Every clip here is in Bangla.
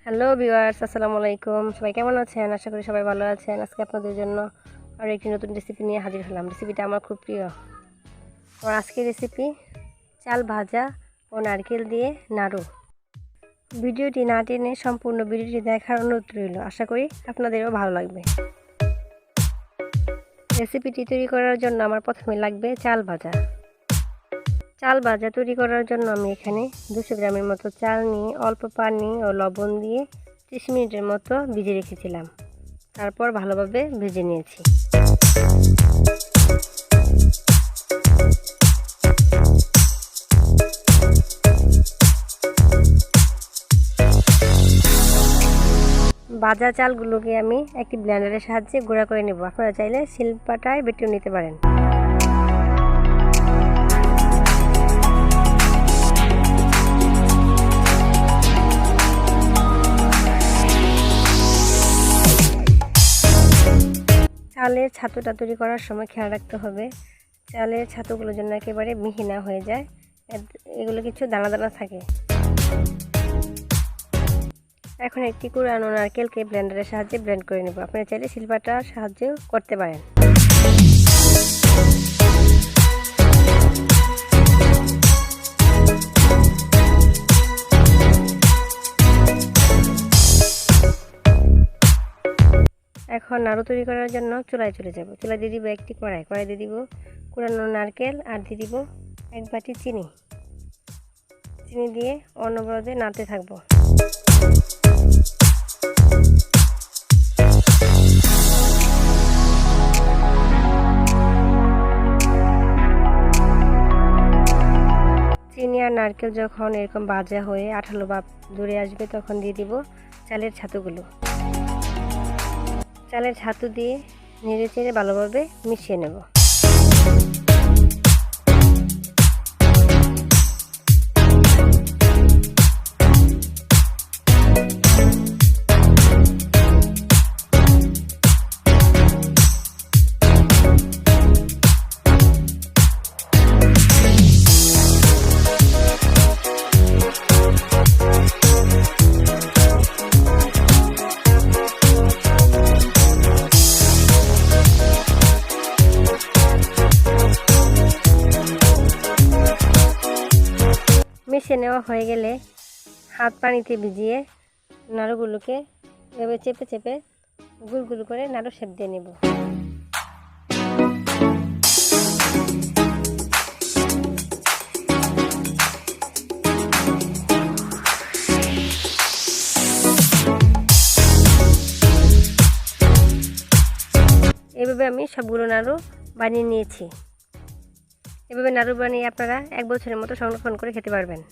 হ্যালো ভিউয়ার্স, আসসালামু আলাইকুম। সবাই কেমন আছেন? আশা করি সবাই ভালো আছেন। আজকে আপনাদের জন্য আরও একটি নতুন রেসিপি নিয়ে হাজির হলাম। রেসিপিটা আমার খুব প্রিয়। আমার আজকের রেসিপি চাল ভাজা ও নারকেল দিয়ে নাড়ু। ভিডিওটি না টেনে সম্পূর্ণ ভিডিওটি দেখার অনুরোধ রইল। আশা করি আপনাদেরও ভালো লাগবে। রেসিপিটি তৈরি করার জন্য আমার প্রথমে লাগবে চাল ভাজা। চাল ভাজা তৈরি করার জন্য আমি এখানে 200 গ্রামের মতো চাল নিয়ে অল্প পানি ও লবণ দিয়ে 30 মিনিটের মতো ভিজিয়ে রেখেছিলাম। তারপর ভালোভাবে ভেজে নিয়েছি। ভাজা চালগুলোকে আমি একটি ব্লেন্ডারের সাহায্যে গুঁড়া করে নেব। আপনারা চাইলে শিলপাটায় বেটেও নিতে পারেন। চালের ছাতুটা তৈরি করার সময় খেয়াল রাখতে হবে চালের ছাতুগুলো যেন একেবারে মিহি না হয়ে যায়, এগুলো কিছু দানা দানা থাকে। এখন একটি কুড়ানো নারকেলকে ব্লেন্ডারের সাহায্যে ব্লেন্ড করে নেব। আপনারা চাইলে শিলপাটার সাহায্যেও করতে পারেন। এখন নাড়ু তৈরি করার জন্য চুলায় চলে যাব। চুলায় দিয়ে দিব একটি কড়াই দিয়ে দিব কুড়ানো নারকেল আর দিয়ে দিব 1 বাটি চিনি দিয়ে অনবরতে নাড়তে থাকবো। চিনি আর নারকেল যখন এরকম ভাজা হয়ে আঠালো ভাব ধরে আসবে তখন দিয়ে দিব চালের ছাতুগুলো। চালের ছাতু দিয়ে নেড়ে চেড়ে ভালোভাবে মিশিয়ে নেব। মিশিয়ে নেওয়া হয়ে গেলে হাত পানিতে ভিজিয়ে নাড়ুগুলোকে এভাবে চেপে চেপে গুল গুল করে নাড়ু শেপ দিয়ে নেব। এভাবে আমি সবগুলো নাড়ু বানিয়ে নিয়েছি। এভাবে নাড়ু বানিয়ে আপনারা 1 বছরের মতো সংরক্ষণ করে খেতে পারবেন।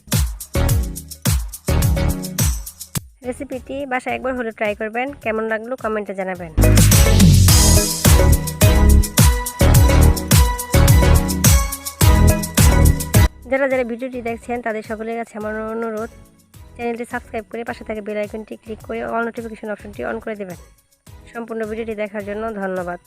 রেসিপিটি বাসায় একবার হলে ট্রাই করবেন। কেমন লাগলো কমেন্টে জানাবেন। যারা যারা ভিডিওটি দেখছেন তাদের সকলের কাছে আমার অনুরোধ, চ্যানেলটি সাবস্ক্রাইব করে পাশে থাকা বেল আইকনটি ক্লিক করে অল নোটিফিকেশন অপশনটি অন করে দেবেন। সম্পূর্ণ ভিডিওটি দেখার জন্য ধন্যবাদ।